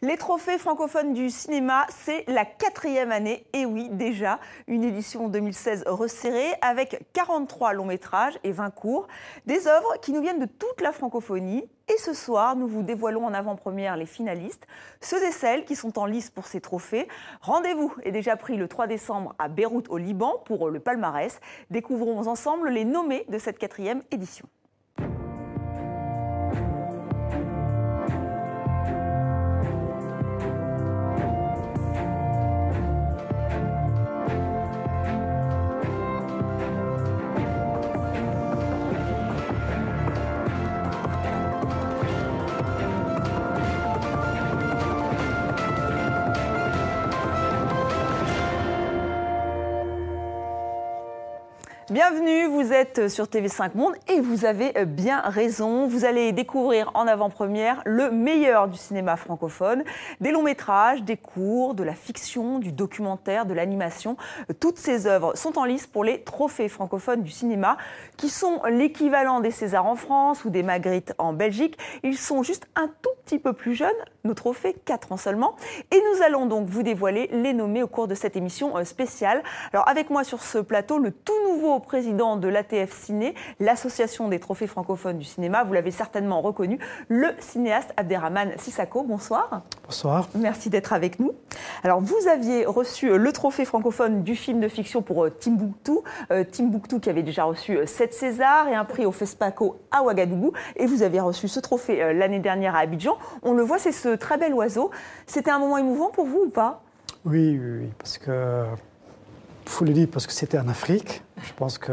Les trophées francophones du cinéma, c'est la 4e année, et oui déjà, une édition 2016 resserrée avec 43 longs métrages et 20 courts, des œuvres qui nous viennent de toute la francophonie. Et ce soir, nous vous dévoilons en avant-première les finalistes, ceux et celles qui sont en lice pour ces trophées. Rendez-vous est déjà pris le 3 décembre à Beyrouth au Liban pour le palmarès. Découvrons ensemble les nommés de cette 4e édition. Bienvenue, vous êtes sur TV5 Monde et vous avez bien raison. Vous allez découvrir en avant-première le meilleur du cinéma francophone. Des longs métrages, des courts, de la fiction, du documentaire, de l'animation. Toutes ces œuvres sont en lice pour les trophées francophones du cinéma qui sont l'équivalent des Césars en France ou des Magritte en Belgique. Ils sont juste un tout petit peu plus jeunes, nos trophées, 4 ans seulement. Et nous allons donc vous dévoiler les nommés au cours de cette émission spéciale. Alors avec moi sur ce plateau, le tout nouveau président de l'ATF Ciné, l'association des trophées francophones du cinéma. Vous l'avez certainement reconnu, le cinéaste Abderrahmane Sissako. Bonsoir. Bonsoir. Merci d'être avec nous. Alors, vous aviez reçu le trophée francophone du film de fiction pour Timbuktu. Timbuktu qui avait déjà reçu 7 Césars et un prix au FESPACO à Ouagadougou. Et vous avez reçu ce trophée l'année dernière à Abidjan. On le voit, c'est ce très bel oiseau. C'était un moment émouvant pour vous ou pas ? Oui, parce que... Il faut le dire parce que c'était en Afrique. Je pense que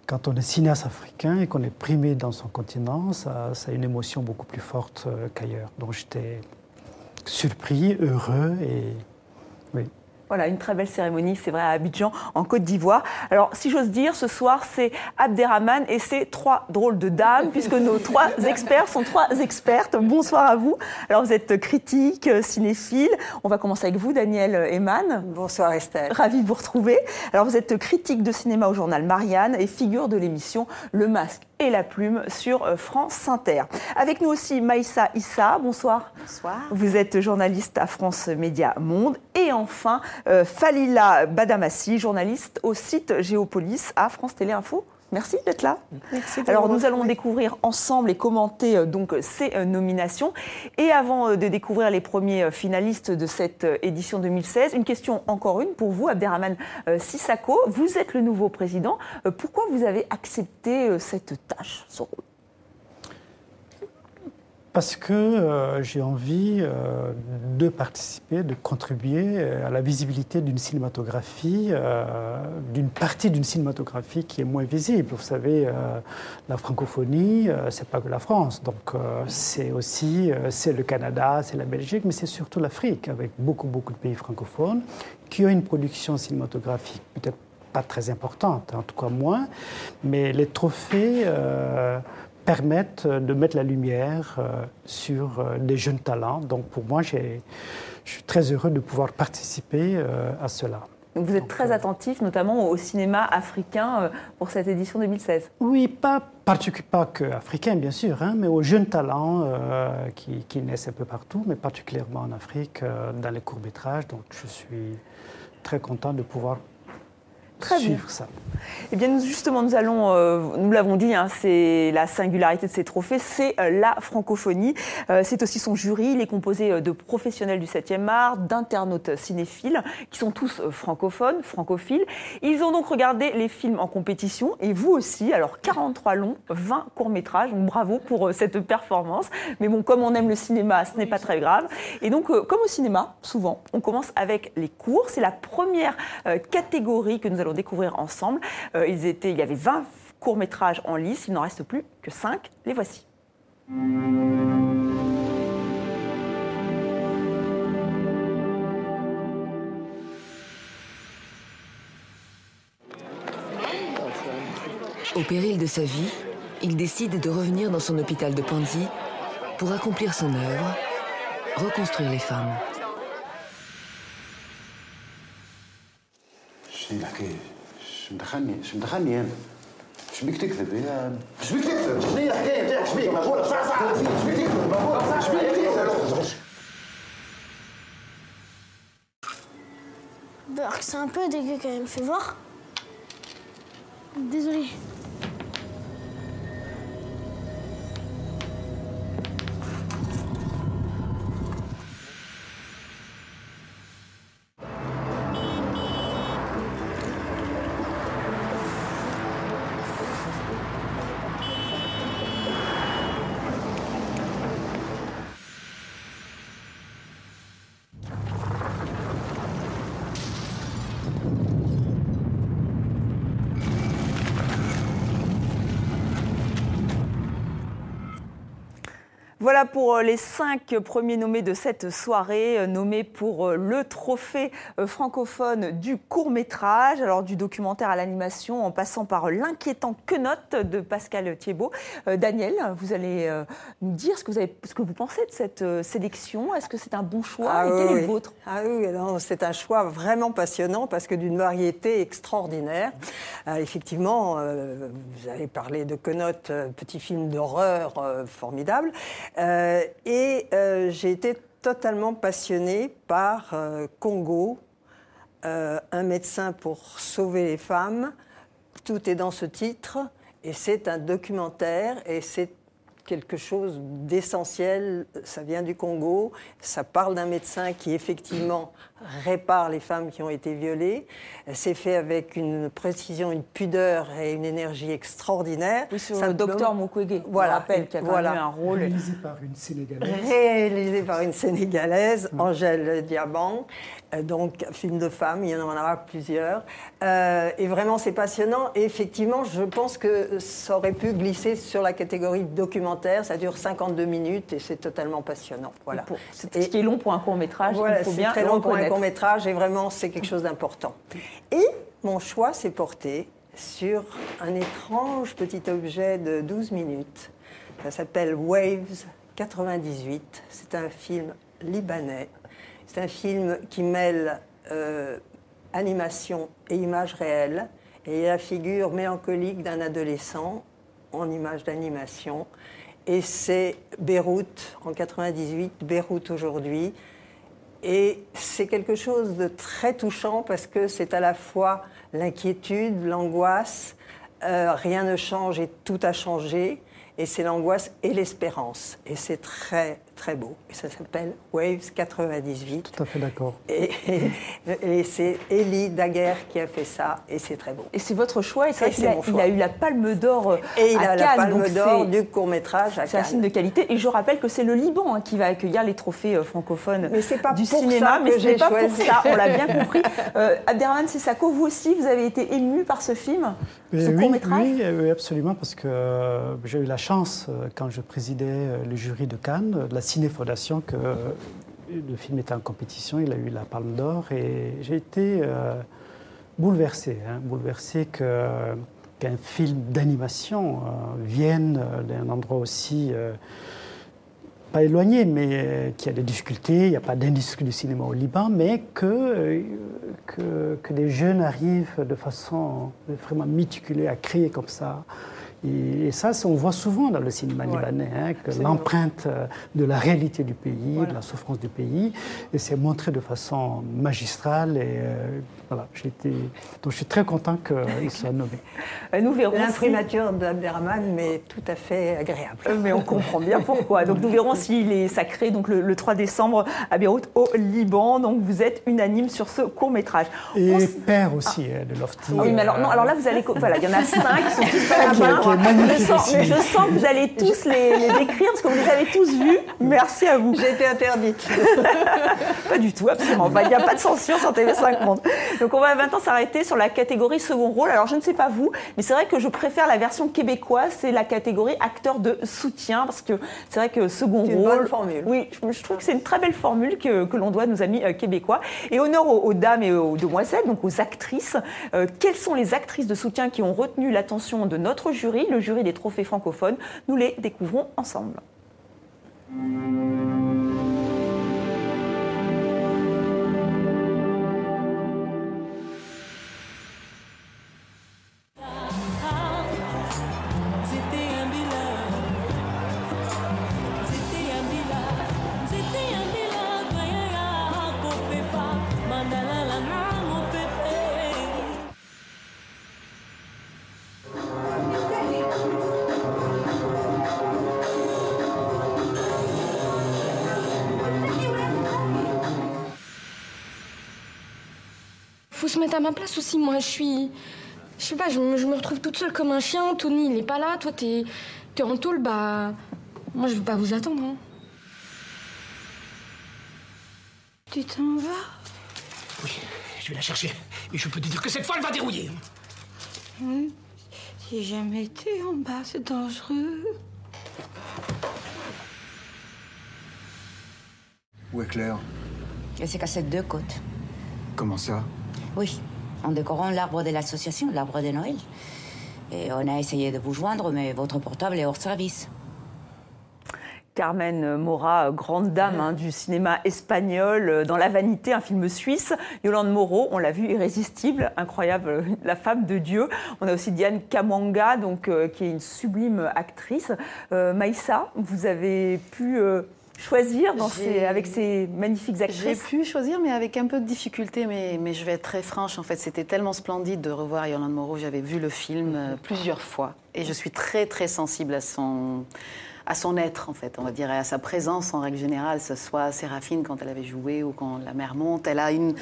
quand on est cinéaste africain et qu'on est primé dans son continent, ça a une émotion beaucoup plus forte qu'ailleurs. Donc j'étais surpris, heureux et oui. Voilà, une très belle cérémonie, c'est vrai, à Abidjan, en Côte d'Ivoire. Alors, si j'ose dire, ce soir, c'est Abderrahmane et ses 3 drôles de dames, puisque nos 3 experts sont 3 expertes. Bonsoir à vous. Alors, vous êtes critique, cinéphile. On va commencer avec vous, Daniel Eman. Bonsoir, Estelle. Ravi de vous retrouver. Alors, vous êtes critique de cinéma au journal Marianne et figure de l'émission Le Masque et la Plume sur France Inter. Avec nous aussi Maïssa Issa, bonsoir. Bonsoir. Vous êtes journaliste à France Média Monde. Et enfin, Falila Badamassi, journaliste au site Géopolis à France Télé Info. Merci d'être là. Merci. Alors nous allons découvrir ensemble et commenter donc ces nominations. Et avant de découvrir les premiers finalistes de cette édition 2016, une question encore une pour vous, Abderrahmane Sissako. Vous êtes le nouveau président. Pourquoi vous avez accepté cette tâche, ce rôle ? Parce que j'ai envie de participer, de contribuer à la visibilité d'une cinématographie, d'une partie d'une cinématographie qui est moins visible. Vous savez, la francophonie, c'est pas que la France. Donc c'est aussi c'est le Canada, c'est la Belgique, mais c'est surtout l'Afrique, avec beaucoup de pays francophones qui ont une production cinématographique peut-être pas très importante, en tout cas moins, mais les trophées permettent de mettre la lumière sur des jeunes talents. Donc pour moi, je suis très heureux de pouvoir participer à cela. Donc vous êtes très attentif, notamment au cinéma africain pour cette édition 2016. Oui, pas que africain, bien sûr, hein, mais aux jeunes talents qui naissent un peu partout, mais particulièrement en Afrique, dans les courts-métrages. Donc je suis très content de pouvoir suivre ça. Eh bien, justement, nous l'avons dit, hein, c'est la singularité de ces trophées, c'est la francophonie. C'est aussi son jury. Il est composé de professionnels du 7e art, d'internautes cinéphiles, qui sont tous francophones, francophiles. Ils ont donc regardé les films en compétition, et vous aussi. Alors, 43 longs, 20 courts-métrages. Bravo pour cette performance. Mais bon, comme on aime le cinéma, ce n'est pas très grave. Et donc, comme au cinéma, souvent, on commence avec les courts. C'est la première catégorie que nous allons découvrir ensemble. Il y avait 20 courts-métrages en lice, il n'en reste plus que 5. Les voici. Au péril de sa vie, il décide de revenir dans son hôpital de Panzi pour accomplir son œuvre, reconstruire les femmes. ايش بيك تكذب يا ايش بيك تكذب؟ شنو هي الحكايه نتاعك؟ ايش بيك؟ ما بقول لك صح صح ايش بيك تكذب؟ ايش بيك تكذب؟ C'est un peu dégueu quand même, fais voir. Désolée. Voilà pour les 5 premiers nommés de cette soirée, nommés pour le trophée francophone du court-métrage, alors du documentaire à l'animation, en passant par l'inquiétant Quenotte de Pascal Thiébaut. Daniel, vous allez nous dire ce que vous pensez de cette sélection. Est-ce que c'est un bon choix et quel est le vôtre? Oui, c'est un choix vraiment passionnant parce que d'une variété extraordinaire. Effectivement, vous avez parlé de Quenotte, petit film d'horreur formidable. J'ai été totalement passionnée par Congo, un médecin pour sauver les femmes. Tout est dans ce titre et c'est un documentaire et c'est quelque chose d'essentiel. Ça vient du Congo, ça parle d'un médecin qui effectivement répare les femmes qui ont été violées. C'est fait avec une précision, une pudeur et une énergie extraordinaire. Oui, sur le docteur Mukwege, voilà, on rappelle, qui a quand même eu un rôle. Réalisé par une Sénégalaise. Réalisé par une Sénégalaise, Angèle Diaban. Donc, film de femmes, il y en aura plusieurs. Et vraiment, c'est passionnant. Et effectivement, je pense que ça aurait pu glisser sur la catégorie documentaire. Ça dure 52 minutes et c'est totalement passionnant. Voilà. Ce qui est long pour un court-métrage, voilà, il faut bien très le long pour un reconnaître. court-métrage et vraiment, c'est quelque chose d'important. Et mon choix s'est porté sur un étrange petit objet de 12 minutes. Ça s'appelle Waves 98. C'est un film libanais. C'est un film qui mêle animation et images réelles. Et la figure mélancolique d'un adolescent en images d'animation. Et c'est Beyrouth en 98, Beyrouth aujourd'hui. Et c'est quelque chose de très touchant parce que c'est à la fois l'inquiétude, l'angoisse, rien ne change et tout a changé. Et c'est l'angoisse et l'espérance. Et c'est très, très beau. Et ça s'appelle Waves 98. Tout à fait d'accord. Et c'est Elie Daguerre qui a fait ça. Et c'est très beau. Et c'est votre choix. Et c'est vrai mon qu'il choix. a eu la Palme d'Or à Cannes. Et il a la Palme d'Or donc du court-métrage à Cannes. C'est un signe de qualité. Et je rappelle que c'est le Liban qui va accueillir les trophées francophones mais c'est pas du pour cinéma. ça Mais que ce n'est j'ai pas choisi. pour ça. On l'a bien compris. Abderrahmane Sissako, vous aussi, vous avez été ému par ce film, ce court-métrage? Oui, absolument, parce que j'ai eu la chance, quand je présidais le jury de Cannes, de la Ciné-Fondation, que le film était en compétition, il a eu la Palme d'Or, et j'ai été bouleversé qu'un film d'animation vienne d'un endroit aussi pas éloigné, mais qui a des difficultés. Il n'y a pas d'industrie du cinéma au Liban, mais que des jeunes arrivent de façon vraiment méticulée à créer comme ça. Et ça, on voit souvent dans le cinéma libanais, que l'empreinte de la réalité du pays, de la souffrance du pays, et c'est montré de façon magistrale. Et voilà, donc je suis très content qu'il soit nommé. Nous verrons. L'imprimature d'Abderrahmane, mais tout à fait agréable. Mais on comprend bien pourquoi. Donc nous verrons s'il est sacré donc le 3 décembre à Beyrouth, au Liban. Donc vous êtes unanime sur ce court-métrage. Et père aussi de Lofty. Oui, mais alors là, vous allez. Voilà, il y en a 5 qui sont tous à la main. Je sens que vous allez tous les décrire parce que vous les avez tous vus. Merci à vous. J'ai été interdite. Pas du tout, absolument. Il n'y a pas de censure sur TV5 Monde. Donc on va maintenant s'arrêter sur la catégorie second rôle. Alors je ne sais pas vous, mais c'est vrai que je préfère la version québécoise, c'est la catégorie acteur de soutien, parce que c'est vrai que second rôle... C'est une bonne formule. Oui, je trouve que c'est une très belle formule que l'on doit à nos amis québécois. Et honneur aux dames et aux demoiselles, donc aux actrices. Quelles sont les actrices de soutien qui ont retenu l'attention de notre jury, le jury des trophées francophones? Nous les découvrons ensemble. se mettre à ma place aussi. Moi, je sais pas, je me retrouve toute seule comme un chien. Tony, il est pas là. Toi, t'es en tôle, bah... Moi, je veux pas vous attendre, hein. Tu t'en vas? Oui, je vais la chercher. Et je peux te dire que cette fois, elle va dérouiller. J'ai jamais été en bas, c'est dangereux. Où est Claire? Elle s'est cassée 2 côtes. Comment ça? Oui, en décorant l'arbre de l'association, l'arbre de Noël. Et on a essayé de vous joindre, mais votre portable est hors service. Carmen Maura, grande dame du cinéma espagnol, dans La Vanité, un film suisse. Yolande Moreau, on l'a vu, irrésistible, incroyable, la femme de Dieu. On a aussi Diane Kamanga, qui est une sublime actrice. Maïssa, vous avez pu choisir avec ces magnifiques actrices? J'ai pu choisir, mais avec un peu de difficulté. Mais je vais être très franche, en fait, c'était tellement splendide de revoir Yolande Moreau. J'avais vu le film plusieurs fois. Et je suis très, très sensible à son être, en fait, on va dire, et à sa présence en règle générale, que ce soit Séraphine quand elle avait joué ou quand La Mer monte. Elle a une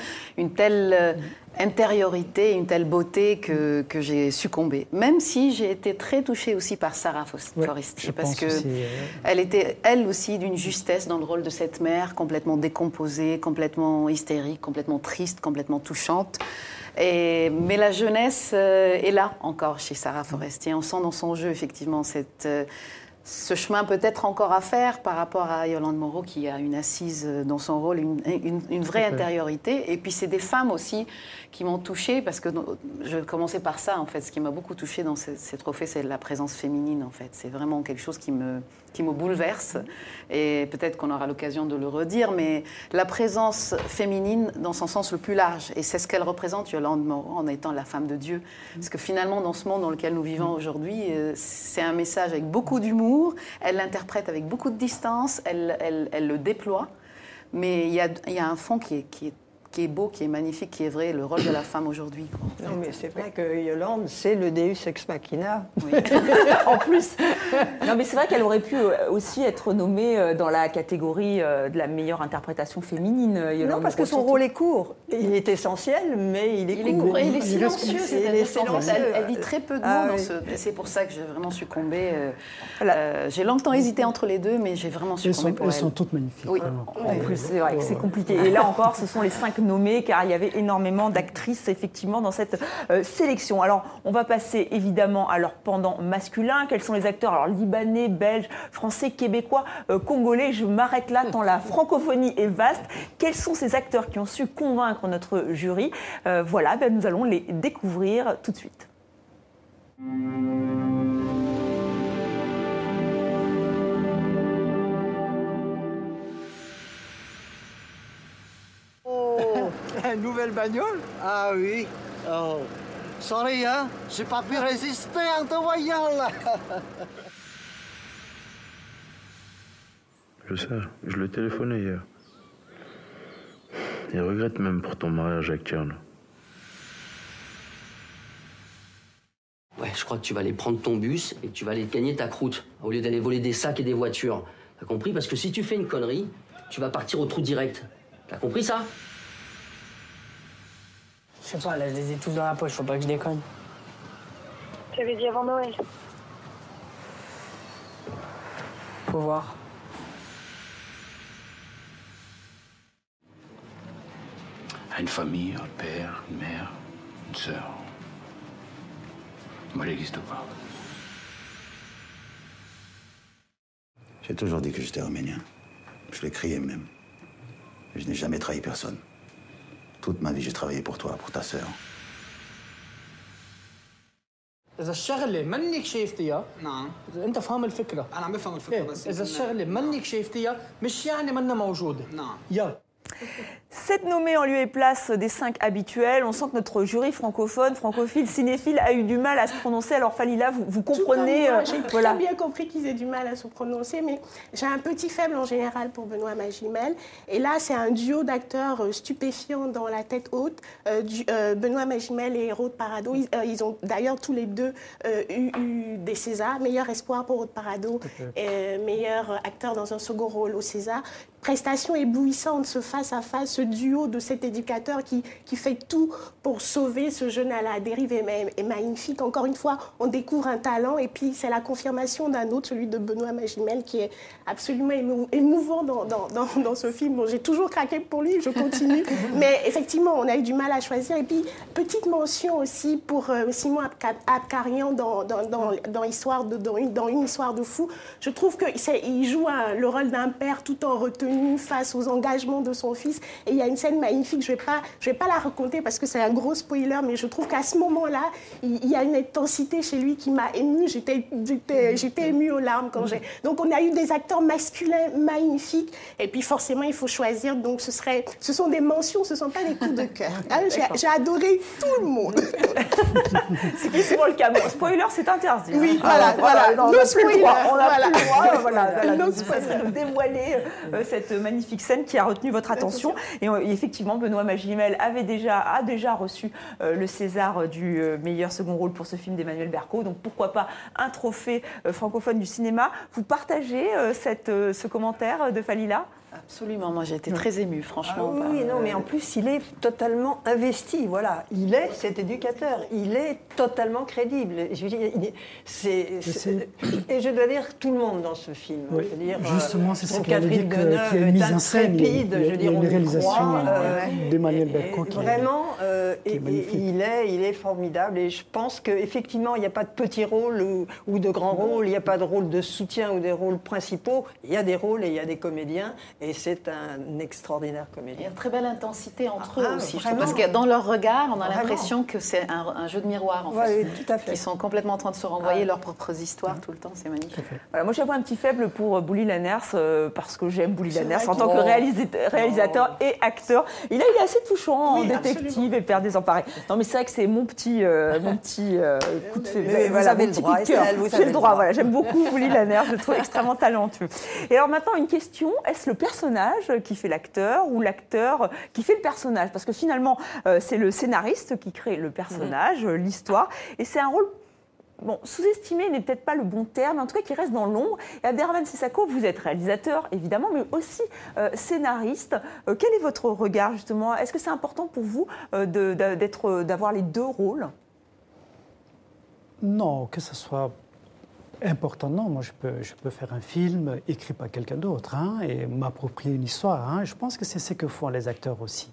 telle intériorité, une telle beauté que j'ai succombé. Même si j'ai été très touchée aussi par Sarah Forestier, parce que elle était, elle aussi, d'une justesse dans le rôle de cette mère, complètement décomposée, complètement hystérique, complètement triste, complètement touchante. Mais la jeunesse est là encore chez Sarah Forestier. On sent dans son jeu, effectivement, ce chemin peut-être encore à faire par rapport à Yolande Moreau qui a une assise dans son rôle, une vraie intériorité. Et puis c'est des femmes aussi qui m'ont touchée parce que je commençais par ça en fait. Ce qui m'a beaucoup touchée dans ces trophées, c'est la présence féminine en fait. C'est vraiment quelque chose qui me bouleverse et peut-être qu'on aura l'occasion de le redire, mais la présence féminine dans son sens le plus large. Et c'est ce qu'elle représente, Yolande Moreau, en étant la femme de Dieu. Parce que finalement, dans ce monde dans lequel nous vivons aujourd'hui, c'est un message avec beaucoup d'humour, elle l'interprète avec beaucoup de distance, elle le déploie, mais il y a un fond qui est beau, qui est magnifique, qui est vrai, le rôle de la femme aujourd'hui. Non, mais c'est vrai que Yolande, c'est le Deus ex machina. Oui. En plus. Non, mais c'est vrai qu'elle aurait pu aussi être nommée dans la catégorie de la meilleure interprétation féminine, Yolande. Non, parce que son rôle est court. Il est essentiel, mais il est court. Et il est silencieux. Elle dit très peu de mots. Oui. C'est pour ça que j'ai vraiment succombé. J'ai longtemps hésité entre les deux, mais j'ai vraiment succombé pour elle. Elles sont toutes magnifiques. Oui. En plus, c'est vrai que c'est compliqué. Et là encore, ce sont les 5 nommés, car il y avait énormément d'actrices, effectivement, dans cette sélection. Alors, on va passer, évidemment, à leur pendant masculin. Quels sont les acteurs? Alors, libanais, belges, français, québécois, congolais. Je m'arrête là, tant la francophonie est vaste. Quels sont ces acteurs qui ont su convaincre notre jury? Voilà, nous allons les découvrir tout de suite. Une nouvelle bagnole? Ah oui. Oh. Sorry, hein? J'ai pas pu résister en te voyant, là. Je sais, je l'ai téléphoné hier. Il regrette même pour ton mariage actuel. Ouais, je crois que tu vas aller prendre ton bus et tu vas aller gagner ta croûte, au lieu d'aller voler des sacs et des voitures. T'as compris? Parce que si tu fais une connerie, tu vas partir au trou direct. T'as compris ça? Je sais pas, là, je les ai tous dans la poche, faut pas que je déconne. Tu avais dit avant Noël. Faut voir. Une famille, un père, une mère, une sœur. Moi, j'existe pas. J'ai toujours dit que j'étais arménien. Je l'ai crié même. Je n'ai jamais trahi personne. Toute ma vie, j'ai travaillé pour toi, pour ta sœur. إذا الشغلة منك شايفتيها نعم أنت فاهم الفكرة أنا عم بفهم الفكرة بس إذا الشغلة منك شايفتيها مش يعني منها موجودة نعم يلا 7 nommés en lieu et place des 5 habituels. On sent que notre jury francophone, francophile, cinéphile a eu du mal à se prononcer. Alors Falila, vous comprenez... J'ai très bien compris qu'ils aient du mal à se prononcer, mais j'ai un petit faible en général pour Benoît Magimel. Et là, c'est un duo d'acteurs stupéfiants dans La Tête haute. Benoît Magimel et Aude Parado, ils ont d'ailleurs tous les deux eu des Césars. Meilleur espoir pour Aude Parado, meilleur acteur dans un second rôle au César. Prestation éblouissante, ce face-à-face, ce duo de cet éducateur qui fait tout pour sauver ce jeune à la dérive est magnifique. Encore une fois, on découvre un talent et puis c'est la confirmation d'un autre, celui de Benoît Magimel, qui est absolument émouvant dans ce film. Bon, j'ai toujours craqué pour lui, je continue. Mais effectivement, on a eu du mal à choisir. Et puis, petite mention aussi pour Simon Abkarian dans une histoire de fou. Je trouve qu'il joue le rôle d'un père tout en retenue face aux engagements de son fils. Et il y a une scène magnifique, je vais pas la raconter parce que c'est un gros spoiler, mais je trouve qu'à ce moment-là, il y a une intensité chez lui qui m'a émue. J'étais émue aux larmes quand j'ai... Donc on a eu des acteurs masculins magnifiques. Et puis forcément, il faut choisir. Donc ce sont des mentions, ce ne sont pas des coups de cœur. Hein, j'ai adoré tout le monde. C'est qui souvent le cas. Bon, spoiler, c'est interdit. Oui, hein. voilà. On n'a plus le droit. On n'a Voilà. plus le droit. Voilà. Donc, ça serait de dévoiler cette magnifique scène qui a retenu votre attention. Et effectivement, Benoît Magimel a déjà reçu le César du meilleur second rôle pour ce film d'Emmanuel Berco. Donc pourquoi pas un trophée francophone du cinéma. Vous partagez ce commentaire de Falila ? Absolument, moi j'ai été très émue, franchement. Ah oui, non, mais en plus, il est totalement investi, voilà. Il est cet éducateur, il est totalement crédible. Je veux dire, et je dois dire tout le monde dans ce film. Oui. Je veux dire, justement, c'est ce qu'il y a Catherine Deneuve est mise en scène. intrépide, je veux dire, une réalisation d'Emmanuel Berco. Berco Vraiment, qui est magnifique. il est formidable. Et je pense qu'effectivement, il n'y a pas de petits rôles ou de grands rôles, il n'y a pas de rôle de soutien ou des rôles principaux. Il y a des rôles et il y a des comédiens. Et c'est un extraordinaire comédien. Il y a une très belle intensité entre eux aussi. Vraiment. Parce que dans leur regard, on a l'impression que c'est un jeu de miroir, en fait. Oui, tout à fait. Ils sont complètement en train de se renvoyer leurs propres histoires tout le temps. C'est magnifique. Voilà, moi, j'avoue un petit faible pour Bouli Lanners, parce que j'aime Bouli Lanners en tant que réalisateur et acteur. Il est assez touchant en détective et père désemparé. Non, mais c'est vrai que c'est mon petit coup de faible. Vous avez le droit. J'ai le droit. Voilà, j'aime beaucoup Bouli Lanners, je le trouve extrêmement talentueux. Et alors maintenant, une question, est-ce le personnage qui fait l'acteur ou l'acteur qui fait le personnage? Parce que finalement, c'est le scénariste qui crée le personnage, l'histoire, et c'est un rôle... Bon, sous-estimé n'est peut-être pas le bon terme, mais en tout cas qui reste dans l'ombre. Et Abderrahmane Sissako, vous êtes réalisateur, évidemment, mais aussi scénariste. Quel est votre regard, justement? Est-ce que c'est important pour vous d'avoir les deux rôles? Non, que ce soit important, non. Moi, je peux faire un film écrit par quelqu'un d'autre et m'approprier une histoire. Je pense que c'est ce que font les acteurs aussi.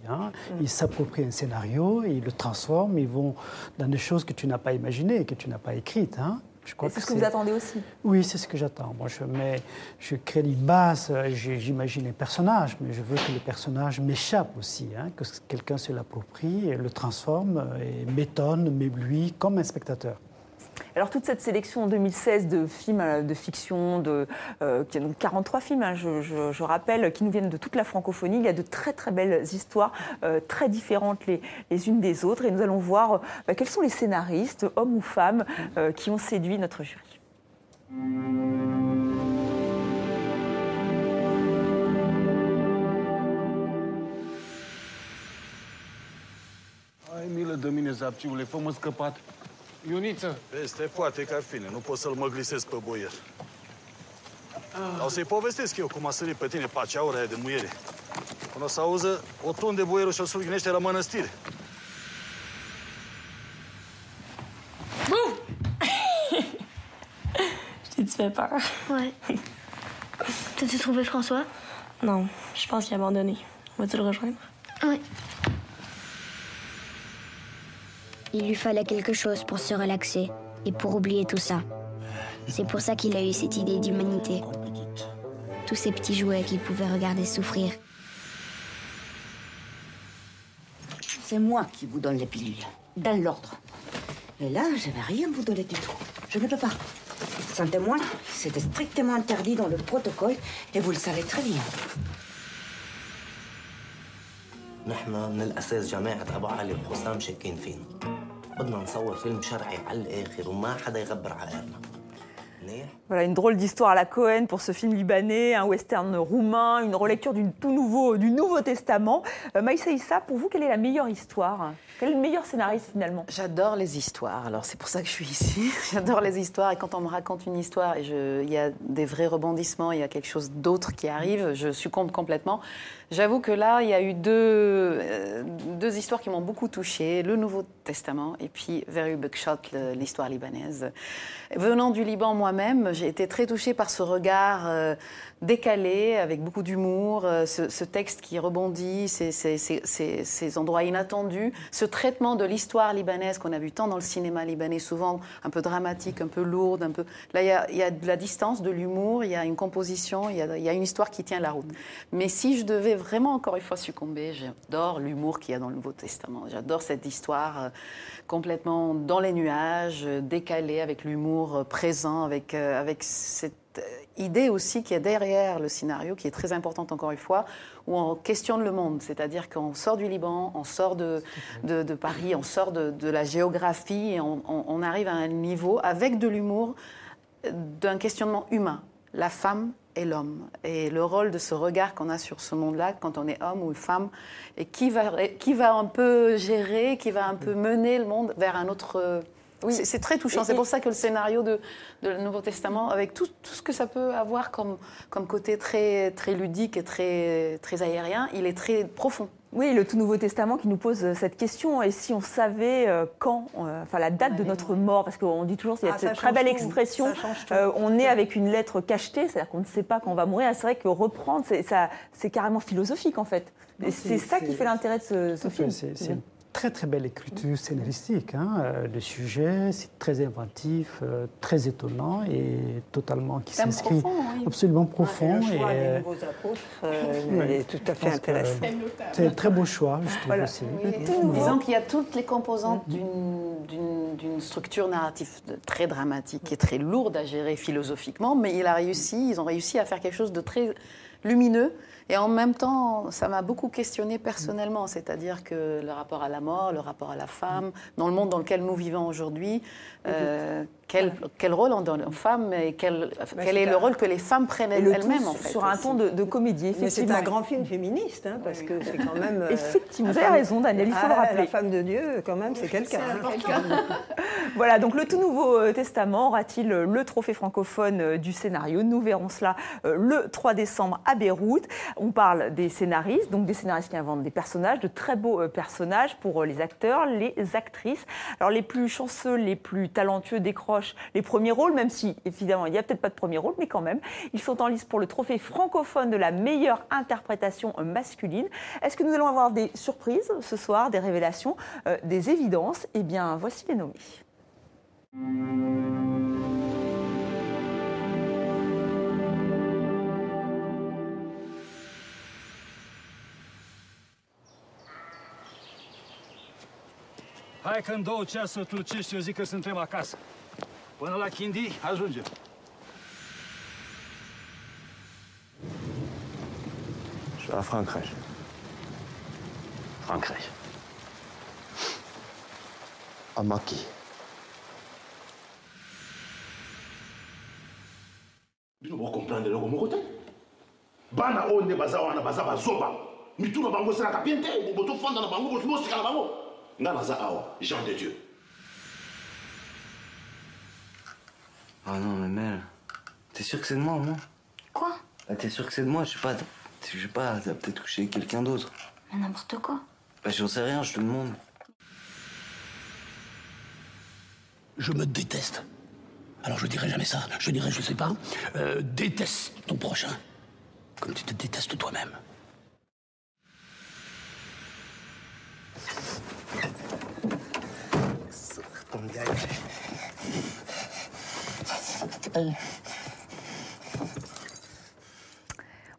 Ils s'approprient un scénario, ils le transforment, ils vont dans des choses que tu n'as pas imaginées, que tu n'as pas écrites. C'est ce que vous attendez aussi? Oui, c'est ce que j'attends. Moi, je crée une base, j'imagine un personnage, mais je veux que le personnage m'échappe aussi, que quelqu'un se l'approprie, le transforme et m'étonne, m'éblouit comme un spectateur. Alors toute cette sélection en 2016 de films de fiction, qui a donc 43 films, je rappelle, qui nous viennent de toute la francophonie. Il y a de très très belles histoires, très différentes les unes des autres. Et nous allons voir quels sont les scénaristes, hommes ou femmes, qui ont séduit notre jury. Ai milă de mine, Zapciule, fă-mă scăpat. Iuniță! Este poate că ar fine, nu pot să-l măglisesc pe boier. O să-i povestesc eu cum a sărit pe tine paceaura aia de muiere. Până o să auză, o tunde boierul și-l surghinește la mănăstire. Je t'ai-tu fait peur? Ouais. T'as-tu trouvé François? Non, je pense qu'il a abandonné. Vas-tu le rejoindre? Oui. Il lui fallait quelque chose pour se relaxer et pour oublier tout ça. C'est pour ça qu'il a eu cette idée d'humanité. Tous ces petits jouets qu'il pouvait regarder souffrir. C'est moi qui vous donne les pilules, dans l'ordre. Et là, je vais rien vous donner du tout. Je ne peux pas. Sans témoin, c'était strictement interdit dans le protocole et vous le savez très bien. نحن من الأساس جماعة أبو علي وحسام شاكين فينا. بدنا نصور فيلم شرعي على الآخر وما حدا يغبر على غيرنا. Voilà, une drôle d'histoire à la Cohen pour ce film libanais, un western roumain, une relecture du Nouveau Testament. Maïssa Issa, pour vous, quelle est la meilleure histoire? Quel est le meilleur scénariste finalement? J'adore les histoires, alors c'est pour ça que je suis ici. J'adore les histoires et quand on me raconte une histoire et il y a des vrais rebondissements, il y a quelque chose d'autre qui arrive, je succombe complètement. J'avoue que là, il y a eu deux histoires qui m'ont beaucoup touchée, le Nouveau Testament et puis Very Big Shot, l'histoire libanaise. Venant du Liban moi-même, j'ai été très touchée par ce regard décalé, avec beaucoup d'humour, ce texte qui rebondit, ces endroits inattendus, ce traitement de l'histoire libanaise qu'on a vu tant dans le cinéma libanais, souvent un peu dramatique, un peu lourde, un peu... Là, il y a de la distance, de l'humour, il y a une composition, il y a une histoire qui tient la route. Mais si je devais vraiment, encore une fois, succomber, j'adore l'humour qu'il y a dans le Nouveau Testament. J'adore cette histoire complètement dans les nuages, décalée, avec l'humour présent, avec cette idée aussi qui est derrière le scénario, qui est très importante encore une fois, où on questionne le monde, c'est-à-dire qu'on sort du Liban, on sort de Paris, on sort de la géographie et on arrive à un niveau avec de l'humour d'un questionnement humain, la femme et l'homme, et le rôle de ce regard qu'on a sur ce monde-là quand on est homme ou femme, et qui va un peu gérer, qui va un peu mener le monde vers un autre... Oui, c'est très touchant. C'est pour ça que le scénario de le Nouveau Testament, avec tout ce que ça peut avoir comme côté très, très ludique et très, très aérien, il est très profond. Oui, le tout Nouveau Testament qui nous pose cette question, et si on savait quand, la date de notre mort, parce qu'on dit toujours, il y a cette très belle expression, on est avec une lettre cachetée, c'est-à-dire qu'on ne sait pas quand on va mourir. C'est vrai que reprendre, c'est carrément philosophique en fait. Et c'est ça qui fait l'intérêt de ce film. C'est une très très belle écriture scénaristique. Le sujet, c'est très inventif, très étonnant et totalement qui s'inscrit absolument profond. Le choix des nouveaux apôtres est tout à fait intéressant. C'est un très beau choix, je trouve aussi. Disons qu'il y a toutes les composantes d'une structure narrative très dramatique et très lourde à gérer philosophiquement, mais ils ont réussi à faire quelque chose de très lumineux. Et en même temps, ça m'a beaucoup questionné personnellement, c'est-à-dire que le rapport à la mort, le rapport à la femme, dans le monde dans lequel nous vivons aujourd'hui, quel rôle on donne aux femmes et quel est le rôle que les femmes prennent elles-mêmes en fait. Sur un ton de comédie, effectivement. Mais c'est un grand film féministe, parce que c'est quand même... Effectivement, vous avez raison, Daniel, il faut le rappeler. La femme de Dieu, quand même, c'est quelqu'un. Voilà, donc le tout Nouveau Testament aura-t-il le trophée francophone du scénario? Nous verrons cela le 3 décembre à Beyrouth. On parle des scénaristes, donc des scénaristes qui inventent des personnages, de très beaux personnages pour les acteurs, les actrices. Alors les plus chanceux, les plus talentueux décrochent les premiers rôles, même si évidemment il n'y a peut-être pas de premier rôle, mais quand même, ils sont en lice pour le trophée francophone de la meilleure interprétation masculine. Est-ce que nous allons avoir des surprises ce soir, des révélations, des évidences? Eh bien, voici les nommés. Hai că în 2 ceasuri turcești, eu zic că suntem acasă. Până la Chindi, ajungem. Je vais à Frankreich. Frankreich. À Maki. bino bocomprendre loko moko te bana oyo nde baza wana baza bazoba mitu na bango esalaka bien te bozofanda na bango bosika na bango nga naza awa Jean de Dieu. Ah non mais Mel, t'es sûr que c'est de moi, moi? Quoi? T'es sûr que c'est de moi? Je sais pas, t'as peut-être couché avec quelqu'un d'autre. Mais n'importe quoi. Bah j'en sais rien, je te demande. Je me déteste. Alors je dirais jamais ça. Je dirais, je sais pas, déteste ton prochain. Comme tu te détestes toi-même.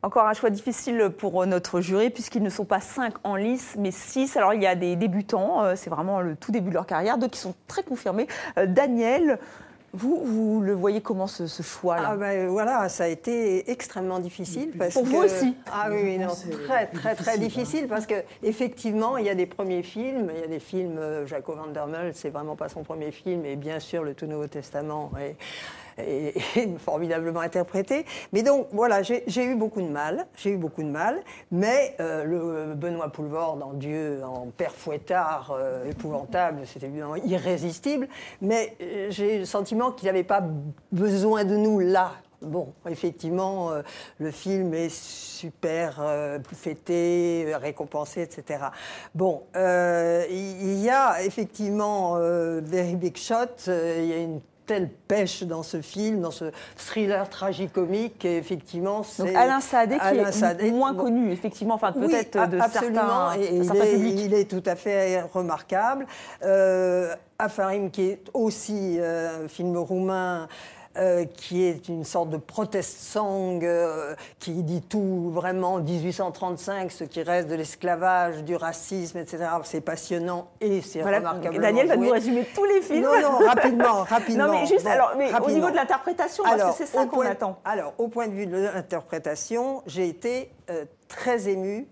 Encore un choix difficile pour notre jury, puisqu'ils ne sont pas 5 en lice, mais 6. Alors, il y a des débutants, c'est vraiment le tout début de leur carrière, d'autres qui sont très confirmés. Daniel, vous le voyez comment ce choix-là? Voilà, ça a été extrêmement difficile. Pour vous aussi? Ah oui, non, très difficile, parce qu'effectivement, il y a des premiers films. Il y a des films, Jaco van der Meulen, c'est vraiment pas son premier film, et bien sûr, le Tout Nouveau Testament. et formidablement interprété. Mais donc, voilà, j'ai eu beaucoup de mal, mais le Benoît Poelvoorde en Dieu, en père fouettard épouvantable, c'est évidemment irrésistible, mais j'ai le sentiment qu'il n'avait pas besoin de nous là. Bon, effectivement, le film est super fêté, récompensé, etc. Bon, il y a effectivement Very Big Shot, il y a une telle pêche dans ce film, dans ce thriller tragicomique, effectivement, c'est... Donc Alain Saadé qui est moins connu, effectivement, enfin peut-être de absolument, certains publics. Il est tout à fait remarquable. Afarim, qui est aussi un film roumain, qui est une sorte de protest song qui dit tout vraiment 1835, ce qui reste de l'esclavage, du racisme, etc. C'est passionnant et c'est remarquablement Daniel va joué. nous résumer tous les films. Non, rapidement. Non, mais juste, Bon, au niveau de l'interprétation, parce que c'est ça qu'on attend. Alors, au point de vue de l'interprétation, j'ai été très émue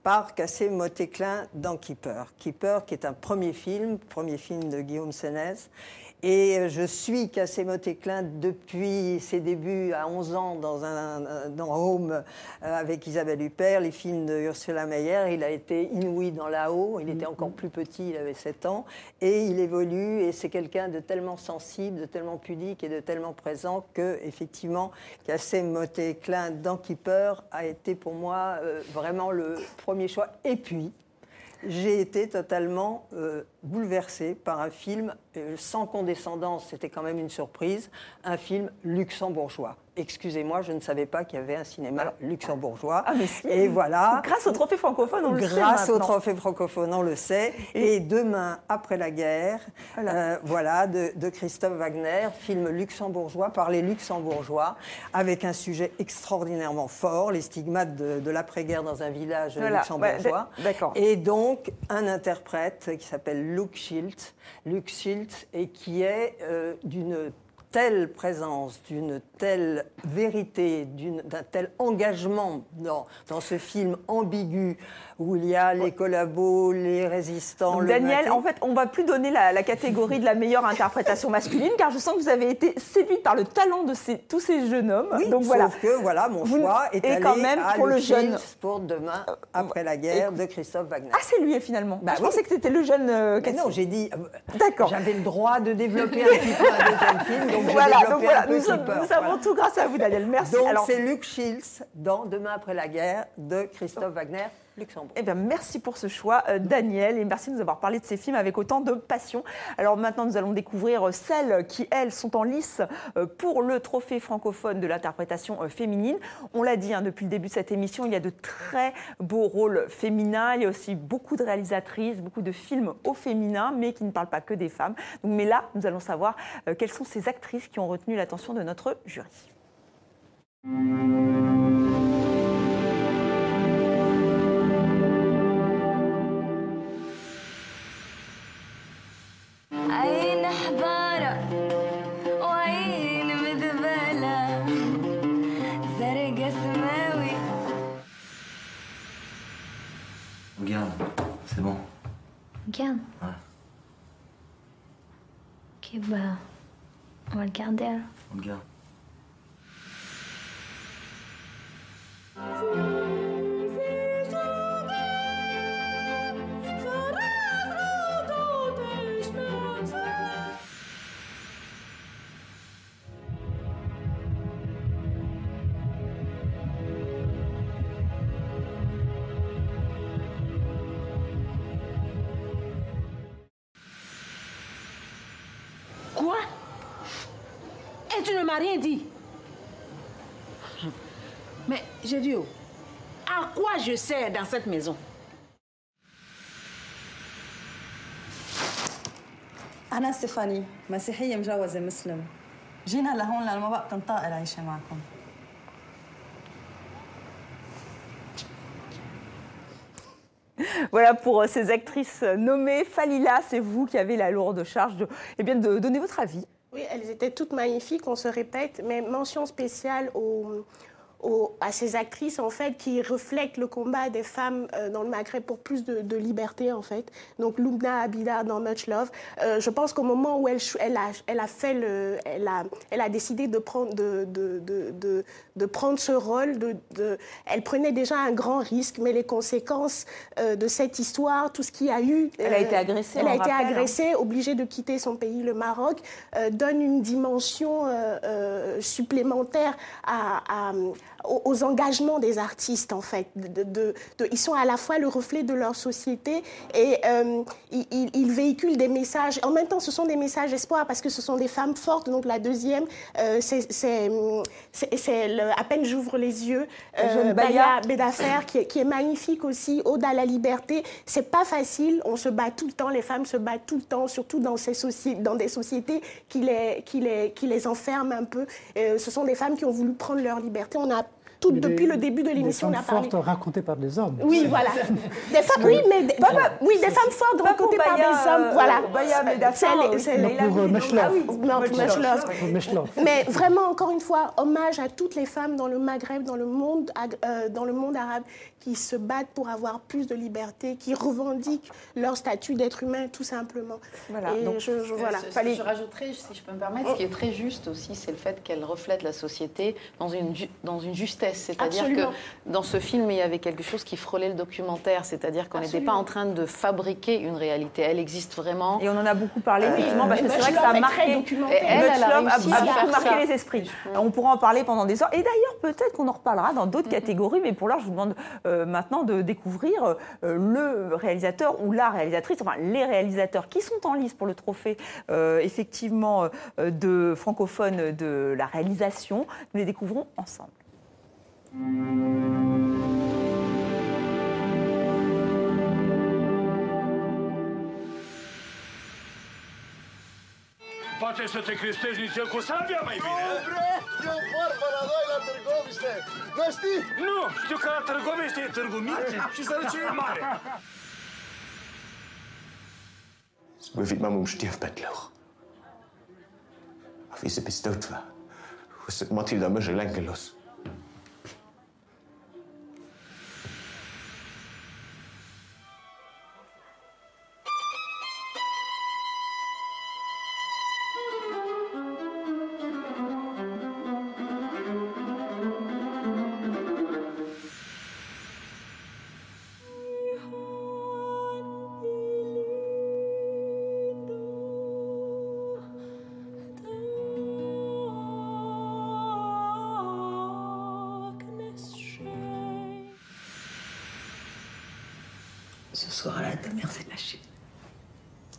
par Cassé Motéclin dans Keeper. Keeper, qui est un premier film de Guillaume Sénès. Et je suis Cassé Motéclin depuis ses débuts à 11 ans dans Home avec Isabelle Huppert, les films de Ursula Meyer. Il a été inouï dans Là-haut, il était encore plus petit, il avait 7 ans. Et il évolue et c'est quelqu'un de tellement sensible, de tellement pudique et de tellement présent que, effectivement, Cassé Motéclin dans Keeper a été pour moi vraiment le premier choix. Et puis, j'ai été totalement bouleversée par un film sans condescendance, c'était quand même une surprise, un film luxembourgeois. Excusez-moi, je ne savais pas qu'il y avait un cinéma luxembourgeois. Ah mais si. Et voilà. Grâce au trophée francophone, on le sait Grâce au maintenant. trophée francophone, on le sait. Et Demain après la guerre, voilà, de Christophe Wagner, film luxembourgeois par les luxembourgeois, avec un sujet extraordinairement fort, les stigmates de l'après-guerre dans un village luxembourgeois. D'accord. Et donc, un interprète qui s'appelle Luc Schiltz, et qui est d'une telle présence, d'une telle vérité, d'un tel engagement dans ce film ambigu où il y a les collabos, les résistants. Donc, Daniel, en fait, on ne va plus donner la catégorie de la meilleure interprétation masculine, car je sens que vous avez été séduite par le talent de tous ces jeunes hommes. Oui, donc, sauf que voilà, mon choix est allé quand même à pour le Luc jeune. Schiltz pour Demain après la guerre de Christophe Wagner. Ah, c'est lui finalement. Je pensais que c'était le jeune. Mais non, j'ai dit. D'accord. J'avais le droit de développer un petit peu un deuxième film, donc voilà, j'ai développé un petit peu. Nous savons tout grâce à vous, Daniel. Merci. Donc c'est Luc Schiltz dans Demain après la guerre de Christophe Wagner, Luxembourg. Eh bien, merci pour ce choix, Daniel, et merci de nous avoir parlé de ces films avec autant de passion. Alors maintenant, nous allons découvrir celles qui, elles, sont en lice pour le trophée francophone de l'interprétation féminine. On l'a dit depuis le début de cette émission, il y a de très beaux rôles féminins. Il y a aussi beaucoup de réalisatrices, beaucoup de films au féminin, mais qui ne parlent pas que des femmes. Mais là, nous allons savoir quelles sont ces actrices qui ont retenu l'attention de notre jury. عين حبارة وعين مذبلة زرقاء سماوي. Regarde, c'est bon. Regarde. Ouais. Ok, bah, on va le garder alors. Regarde. Quoi? Et tu ne m'as rien dit? Mais, j'ai dit, à quoi je sers dans cette maison? أنا ستيفاني مسيحية مجوزة مسلم. جينا لهون لأنه ما بقى تنطق العيشة معكم. Voilà pour ces actrices nommées. Falila, c'est vous qui avez la lourde charge de donner votre avis. Oui, elles étaient toutes magnifiques, on se répète, mais mention spéciale aux à ces actrices en fait qui reflètent le combat des femmes dans le Maghreb pour plus de liberté en fait. Donc Lubna Abida dans Much Love. Je pense qu'au moment où elle a décidé de prendre ce rôle, elle prenait déjà un grand risque, mais les conséquences de cette histoire, tout ce qu'il y a eu... Elle a été agressée, Elle a été agressée, obligée de quitter son pays, le Maroc, donne une dimension supplémentaire aux engagements des artistes, en fait. Ils sont à la fois le reflet de leur société et ils véhiculent des messages. En même temps, ce sont des messages d'espoir parce que ce sont des femmes fortes. Donc la deuxième, c'est À peine j'ouvre les yeux, Baya Bedafer, qui est magnifique aussi, Ode à la liberté. C'est pas facile, on se bat tout le temps, les femmes se battent tout le temps, surtout dans des sociétés qui les enferment un peu. Ce sont des femmes qui ont voulu prendre leur liberté. Depuis le début de l'émission, on a parlé. Des femmes fortes racontées par des hommes. Oui, voilà. Des femmes, oui, mais des femmes fortes racontées par des hommes. Voilà. Pour Meshlov. Mais vraiment, encore une fois, hommage à toutes les femmes dans le Maghreb, dans le monde arabe, qui se battent pour avoir plus de liberté, qui revendiquent leur statut d'être humain, tout simplement. Voilà. Et donc, voilà. Je rajouterais, si je peux me permettre, ce qui est très juste aussi, c'est le fait qu'elle reflète la société dans une justesse. C'est-à-dire que dans ce film, il y avait quelque chose qui frôlait le documentaire, c'est-à-dire qu'on n'était pas en train de fabriquer une réalité. Elle existe vraiment. Et on en a beaucoup parlé, effectivement, parce que c'est vrai que ça a marqué. Elle a beaucoup marqué les esprits. On pourra en parler pendant des heures. Et d'ailleurs, peut-être qu'on en reparlera dans d'autres catégories, mais pour l'heure, je vous demande maintenant de découvrir le réalisateur ou la réalisatrice, enfin les réalisateurs qui sont en lice pour le trophée, effectivement, de francophone de la réalisation. Nous les découvrons ensemble. Poate să te crestezi nițel cu sabia mai bine? Nu, bre! Eu vorbă la noi la Târgoviște! Nu știi? Nu, știu că la Târgoviște e Târgu Mic și sărăcie mare. Wie viel man Stiefbett loch. Auf wie se bis dort war. Was Mathilda Mösche lenken los. Ce soir-là, ta mère s'est lâchée.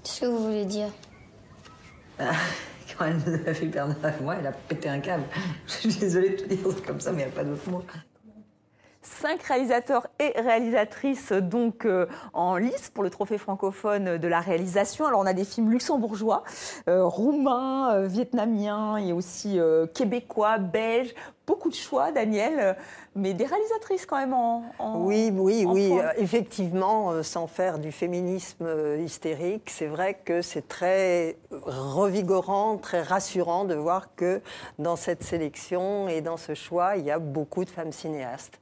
Qu'est-ce que vous voulez dire? Quand elle nous a fait perdre avec moi, elle a pété un câble. Je suis désolée de te dire comme ça, mais il n'y a pas d'autre mot. 5 réalisateurs et réalisatrices donc en lice pour le trophée francophone de la réalisation. Alors on a des films luxembourgeois, roumains, vietnamiens, il y a aussi québécois, belges. Beaucoup de choix, Daniel, mais des réalisatrices quand même Oui, effectivement, sans faire du féminisme hystérique, c'est vrai que c'est très revigorant, très rassurant de voir que dans cette sélection et dans ce choix, il y a beaucoup de femmes cinéastes.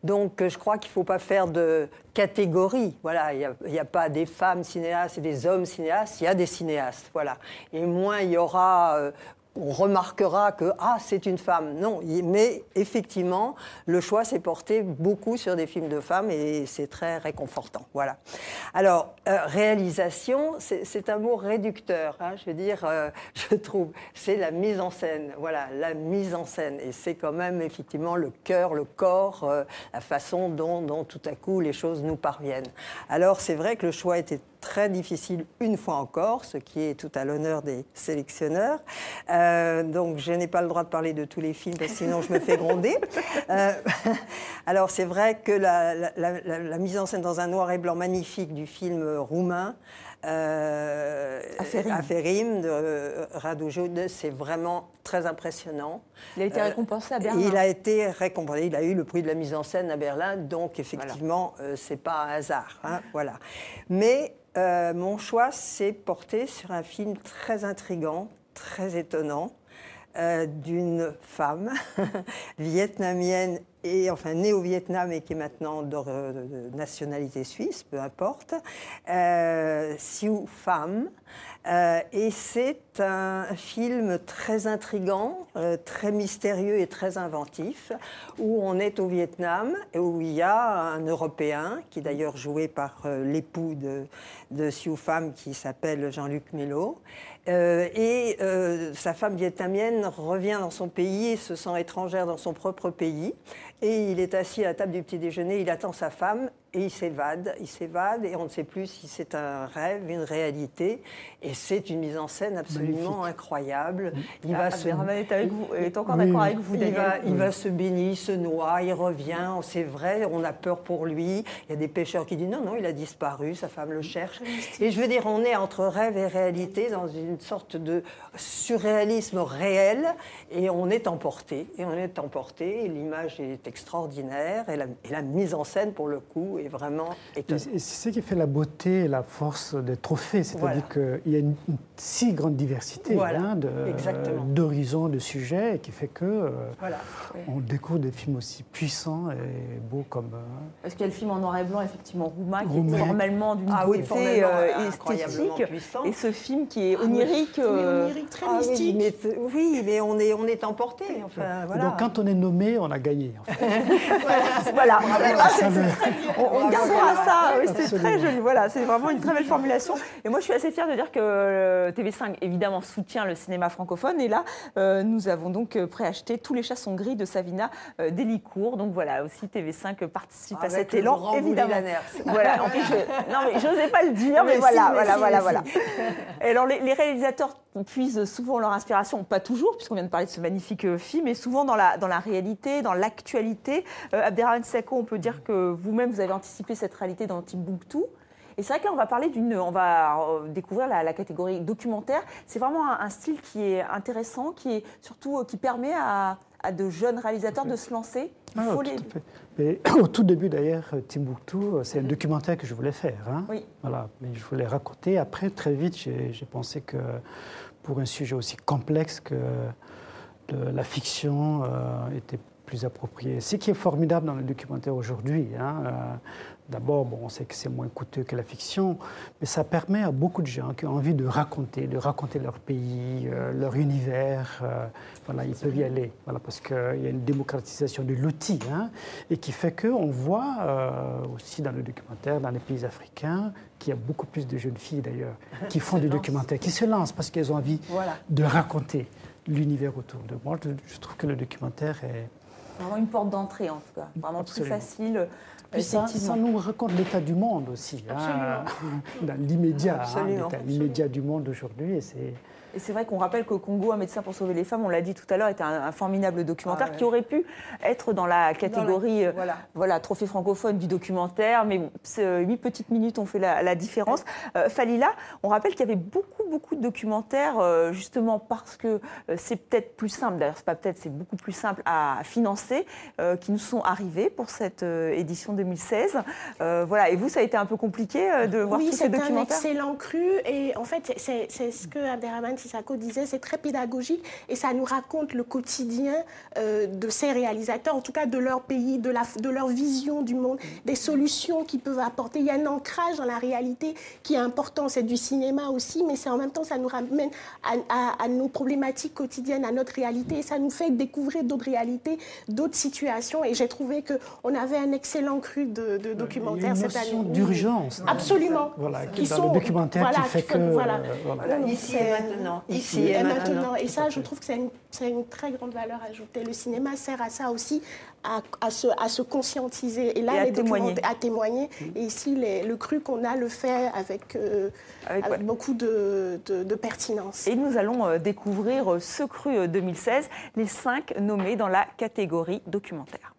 Donc je crois qu'il ne faut pas faire de catégorie. Voilà, il n'y a pas des femmes cinéastes et des hommes cinéastes, il y a des cinéastes. Voilà. Et moins il y aura... on remarquera que c'est une femme. Non, mais effectivement, le choix s'est porté beaucoup sur des films de femmes et c'est très réconfortant. Voilà. Alors, réalisation, c'est un mot réducteur. Hein, je veux dire, je trouve, c'est la mise en scène. Voilà, la mise en scène. Et c'est quand même effectivement le cœur, le corps, la façon dont tout à coup les choses nous parviennent. Alors, c'est vrai que le choix était très difficile une fois encore, ce qui est tout à l'honneur des sélectionneurs. Donc je n'ai pas le droit de parler de tous les films, parce que sinon je me fais gronder. Alors c'est vrai que la mise en scène dans un noir et blanc magnifique du film roumain, Aferim de Radu Jude, c'est vraiment très impressionnant. Il a été récompensé à Berlin. Il a été récompensé, il a eu le prix de la mise en scène à Berlin, donc effectivement, c'est pas un hasard. Hein, voilà. Mais mon choix s'est porté sur un film très intrigant, très étonnant, d'une femme vietnamienne et enfin né au Vietnam et qui est maintenant de nationalité suisse, peu importe, Siu Pham. Et c'est un film très intrigant, très mystérieux et très inventif, où on est au Vietnam et où il y a un Européen, qui est d'ailleurs joué par l'époux de Siu Pham, qui s'appelle Jean-Luc Mélo. Sa femme vietnamienne revient dans son pays et se sent étrangère dans son propre pays. Et il est assis à la table du petit déjeuner, il attend sa femme et il s'évade et on ne sait plus si c'est un rêve, une réalité. Et c'est une mise en scène absolument incroyable. Il va est encore d'accord avec vous, Daniel. Il va se baigner, il se noie, il revient. C'est vrai, on a peur pour lui. Il y a des pêcheurs qui disent non, il a disparu, sa femme le cherche. Et je veux dire, on est entre rêve et réalité dans une sorte de surréalisme réel et on est emporté. Et l'image est extraordinaire et la mise en scène, pour le coup, est vraiment étonnante. Et c'est ce qui fait la beauté et la force des trophées, c'est-à-dire qu'il y a une si grande diversité d'horizons, de sujets, et qui fait que on découvre des films aussi puissants et beaux comme... Parce qu'il y a le film en noir et blanc, effectivement, Roumain, qui est formellement d'une beauté esthétique, et ce film qui est onirique. Onirique, très mystique. Oui, mais on est emporté. Enfin, voilà. Donc quand on est nommé, on a gagné. En fait. Voilà. On gardera ça. Oui, c'est très joli. Voilà, c'est vraiment une très belle formulation. Et moi, je suis assez fière de dire que TV5, évidemment, soutient le cinéma francophone. Et là, nous avons donc préacheté Tous les chats sont gris de Savina Delicourt. Donc voilà, aussi TV5 participe à cet élan, évidemment. Voilà. En plus, non, mais je n'osais pas le dire, mais voilà. Et alors, les réalisateurs puisent souvent leur inspiration, pas toujours, puisqu'on vient de parler de ce magnifique film, mais souvent dans la réalité, dans l'actualité. Abderrahmane Sako, on peut dire que vous-même, vous avez anticipé cette réalité dans Timbuktu. Et c'est vrai que là, on va découvrir la catégorie documentaire. C'est vraiment un style qui est intéressant, qui permet à de jeunes réalisateurs de se lancer. Mais au tout début, d'ailleurs, Timbuktu, c'est un documentaire que je voulais faire. Oui. Voilà, mais je voulais raconter. Après, très vite, j'ai pensé que pour un sujet aussi complexe que la fiction était plus approprié. Ce qui est formidable dans le documentaire aujourd'hui, d'abord, on sait que c'est moins coûteux que la fiction, mais ça permet à beaucoup de gens qui ont envie de raconter leur pays, leur univers. Ils peuvent y aller, parce qu'il y a une démocratisation de l'outil, et qui fait qu'on voit aussi dans le documentaire, dans les pays africains, qu'il y a beaucoup plus de jeunes filles d'ailleurs qui font du documentaire, qui se lancent parce qu'elles ont envie de raconter l'univers autour de moi. Je trouve que le documentaire est vraiment une porte d'entrée, en tout cas. Vraiment plus facile. Puis ça nous raconte l'état du monde aussi, dans l'immédiat, l'immédiat du monde aujourd'hui. Et c'est vrai qu'on rappelle qu'au Congo, Un médecin pour sauver les femmes, on l'a dit tout à l'heure, était un formidable documentaire qui aurait pu être dans la catégorie trophée francophone du documentaire, mais 8 petites minutes ont fait la différence. Falila, on rappelle qu'il y avait beaucoup de documentaires, justement parce que c'est peut-être plus simple, d'ailleurs c'est beaucoup plus simple à financer, qui nous sont arrivés pour cette édition 2016. Et vous, ça a été un peu compliqué de voir tous ces documentaires? Oui, c'est un excellent cru, et en fait, c'est ce que Abderrahmane Sako disait, c'est très pédagogique et ça nous raconte le quotidien de ces réalisateurs, en tout cas de leur pays, de leur vision du monde, des solutions qu'ils peuvent apporter. Il y a un ancrage dans la réalité qui est important, c'est du cinéma aussi, mais en même temps ça nous ramène à nos problématiques quotidiennes, à notre réalité, et ça nous fait découvrir d'autres réalités, d'autres situations, et j'ai trouvé qu'on avait un excellent cru de documentaires cette année. Il y a une notion d'urgence. Absolument. Dans le documentaire qui fait que... Ici et maintenant. Ici et maintenant. Et ça, je trouve que c'est une très grande valeur ajoutée. Le cinéma sert à ça aussi, à se conscientiser. Et là, les documentaires à témoigner. Et ici, le cru qu'on a le fait avec beaucoup de pertinence. Et nous allons découvrir ce cru 2016, les 5 nommés dans la catégorie documentaire.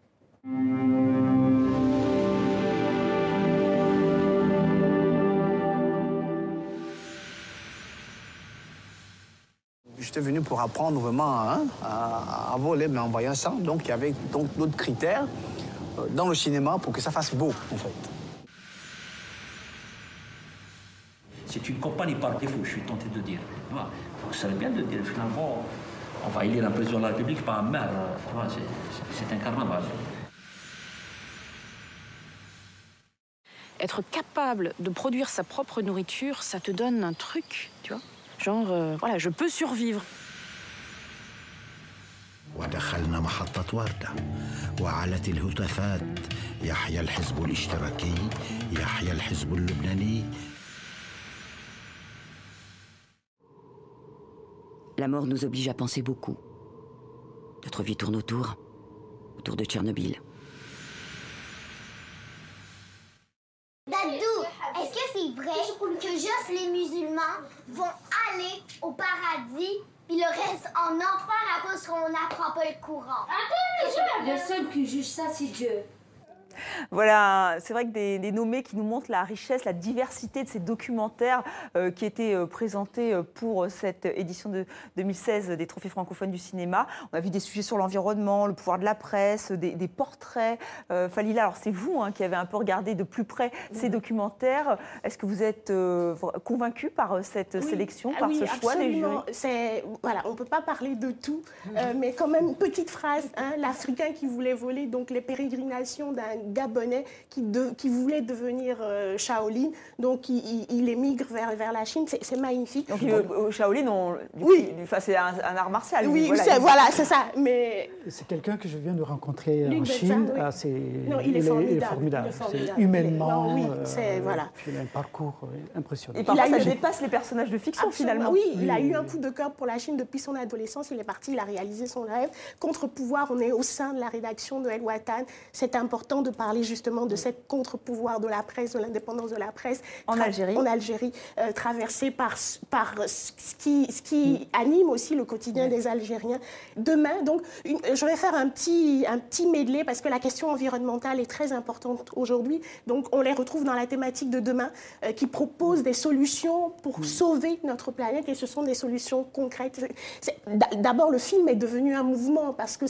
J'étais venu pour apprendre vraiment à voler, mais en voyant ça, donc il y avait d'autres critères dans le cinéma pour que ça fasse beau, en fait. C'est une compagnie par défaut, je suis tenté de dire. Donc ça serait bien de dire finalement, on va élire un président de la République par un maire. C'est un carnaval. être capable de produire sa propre nourriture, ça te donne un truc, tu vois. Genre, voilà, je peux survivre. ودخلنا محطة وردة وعلت الهتافات يحيى الحزب الاشتراكي يحيى الحزب اللبناني. La mort nous oblige à penser beaucoup. Notre vie tourne autour de Tchernobyl. Dadou, est-ce que c'est vrai que juste les musulmans vont aller au paradis puis le reste en enfer à cause qu'on n'apprend pas le Coran? Le seul qui juge ça, c'est Dieu. Voilà, c'est vrai que des nommés qui nous montrent la richesse, la diversité de ces documentaires qui étaient présentés pour cette édition de 2016 des Trophées francophones du cinéma. On a vu des sujets sur l'environnement, le pouvoir de la presse, des portraits. Falila, alors c'est vous qui avez un peu regardé de plus près ces documentaires. Est-ce que vous êtes convaincu par cette sélection, par ce choix des jurys? Voilà, on ne peut pas parler de tout, mais quand même, une petite phrase, l'Africain qui voulait voler donc les pérégrinations d'un Gabonais qui voulait devenir Shaolin, donc il émigre vers la Chine, c'est magnifique. Donc au Shaolin, c'est un art martial. Oui, voilà, c'est ça. Mais c'est quelqu'un que je viens de rencontrer en Chine. Il est formidable. C'est humainement. Voilà. Il a un parcours impressionnant. Et parfois, ça dépasse les personnages de fiction finalement. Oui, il a eu un coup de cœur pour la Chine depuis son adolescence. Il est parti, il a réalisé son rêve. Contre-pouvoir, on est au sein de la rédaction de El Watan. C'est important de parler justement de cette contre-pouvoir de la presse, de l'indépendance de la presse en Algérie, traversée par ce qui anime aussi le quotidien des Algériens. Demain, donc, je vais faire un petit medley parce que la question environnementale est très importante aujourd'hui. Donc, on les retrouve dans la thématique de demain qui propose des solutions pour sauver notre planète et ce sont des solutions concrètes. D'abord, le film est devenu un mouvement parce que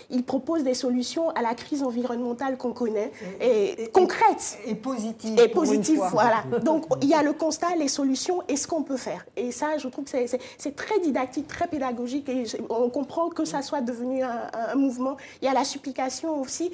il propose des solutions à la crise environnementale qu'on connaît, et concrètes. Et positives. Et positives, voilà. Donc, il y a le constat, les solutions et ce qu'on peut faire. Et ça, je trouve que c'est très didactique, très pédagogique et on comprend que ça soit devenu un mouvement. Il y a la supplication aussi,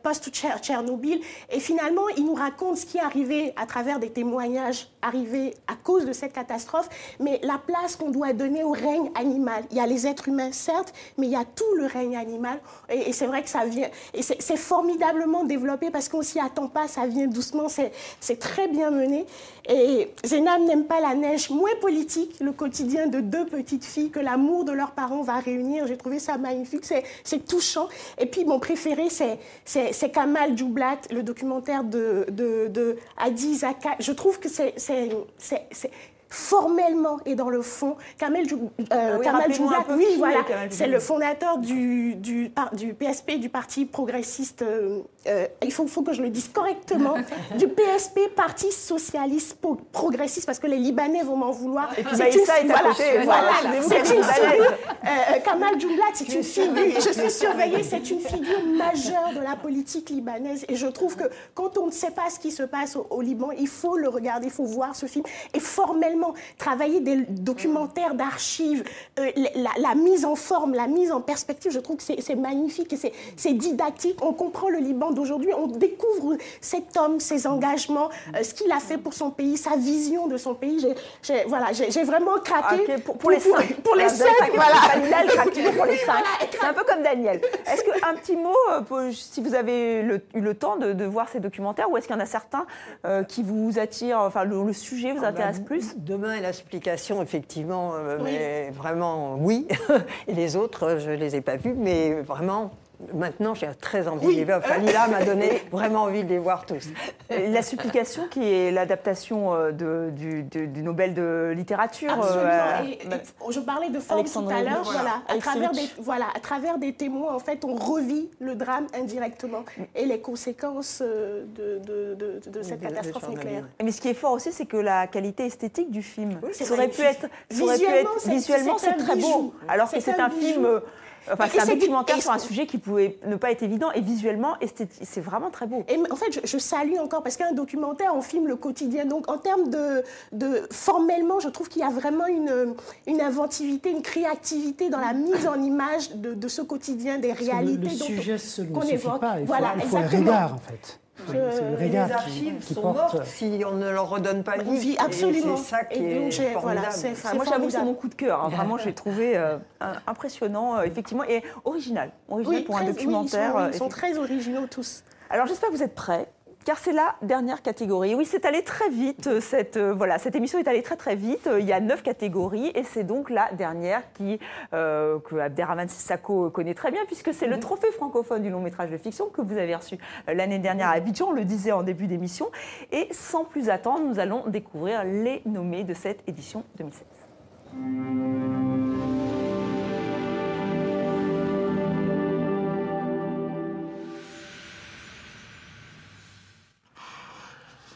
post-Tchernobyl. Et finalement, il nous raconte ce qui est arrivé à travers des témoignages arrivés à cause de cette catastrophe, mais la place qu'on doit donner au règne animal. Il y a les êtres humains, certes, mais il y a tout le règne animal. Et c'est vrai que ça vient... Et c'est formidablement développé parce qu'on ne s'y attend pas, ça vient doucement, c'est très bien mené. Et Zénab n'aime pas la neige, moins politique, le quotidien de deux petites filles que l'amour de leurs parents va réunir. J'ai trouvé ça magnifique, c'est touchant. Et puis mon préféré, c'est Kamal Djoublat, le documentaire de Hadi Zaka. Je trouve que c'est formellement et dans le fond, Kamal Djoublat, oui, voilà, c'est le fondateur du PSP, du Parti progressiste, il faut que je le dise correctement, du PSP, Parti socialiste progressiste, parce que les Libanais vont m'en vouloir. C'est une Kamal Djoublat, c'est une figure, je suis surveillée, c'est une figure majeure de la politique libanaise et je trouve que quand on ne sait pas ce qui se passe au Liban, il faut le regarder, il faut voir ce film et formellement travailler des documentaires d'archives, la mise en forme, la mise en perspective, je trouve que c'est magnifique et c'est didactique. On comprend le Liban d'aujourd'hui, on découvre cet homme, ses engagements, ce qu'il a fait pour son pays, sa vision de son pays. J'ai vraiment craqué pour les cinq. Pour les cinq, voilà. Pour les cinq. C'est un peu comme Daniel. Est-ce qu'un petit mot, si vous avez eu le temps de voir ces documentaires, ou est-ce qu'il y en a certains qui vous attirent, enfin le sujet vous intéresse plus? Demain, l'explication, effectivement, mais vraiment, oui. Et les autres, je ne les ai pas vus, mais vraiment... Maintenant, j'ai très envie de les voir. Falila m'a donné vraiment envie de les voir tous. La supplication, qui est l'adaptation du Nobel de littérature. Absolument. Je parlais de forme tout à l'heure. Voilà. À travers des témoins, en fait, on revit le drame indirectement et les conséquences de cette catastrophe nucléaire. Mais ce qui est fort aussi, c'est que la qualité esthétique du film. Ça aurait pu être visuellement, c'est très beau. Alors que c'est un film... Enfin, c'est un documentaire sur un sujet qui pouvait ne pas être évident et visuellement, c'est vraiment très beau. Et en fait, je salue encore, parce qu'un documentaire, on filme le quotidien. Donc, en termes formellement, je trouve qu'il y a vraiment une inventivité, une créativité dans la mise en image de ce quotidien, des réalités le sujet ne qu'on suffit évoque. Pas. Il faut un regard, en fait. C'est le regard les archives qui sont porte. mortes si on ne leur redonne pas vie. Oui, absolument. Et c'est ça qui Et donc, est formidable. voilà, c'est Moi, j'avoue que c'est formidable. mon coup de cœur. Hein. Vraiment, j'ai trouvé impressionnant, effectivement, et original. Original pour un documentaire. Ils sont très originaux tous. Alors, j'espère que vous êtes prêts. Car c'est la dernière catégorie. Oui, c'est allé très vite. Cette émission est allée très très vite. Il y a 9 catégories et c'est donc la dernière que Abderrahmane Sissako connaît très bien puisque c'est le trophée francophone du long métrage de fiction que vous avez reçu l'année dernière à Abidjan. On le disait en début d'émission. Et sans plus attendre, nous allons découvrir les nommés de cette édition 2016.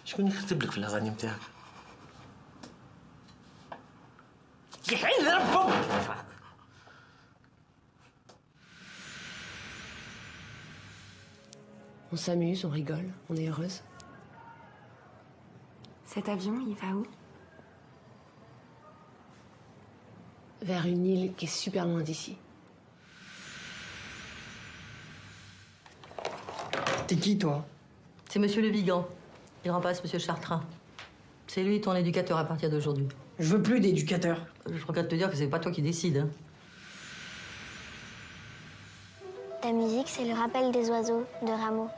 شكون يكتب لك في الاغاني نتاعك؟ يحيي ربك. On s'amuse, on rigole, on est heureuse. Cet avion, il va où? Vers une île qui est super loin d'ici. T'es qui, toi? C'est Monsieur Le Vigan. Il remplace Monsieur Chartrain. C'est lui ton éducateur à partir d'aujourd'hui. Je veux plus d'éducateur. Je regrette de te dire que c'est pas toi qui décide. Hein. Ta musique, c'est le rappel des oiseaux de Rameau.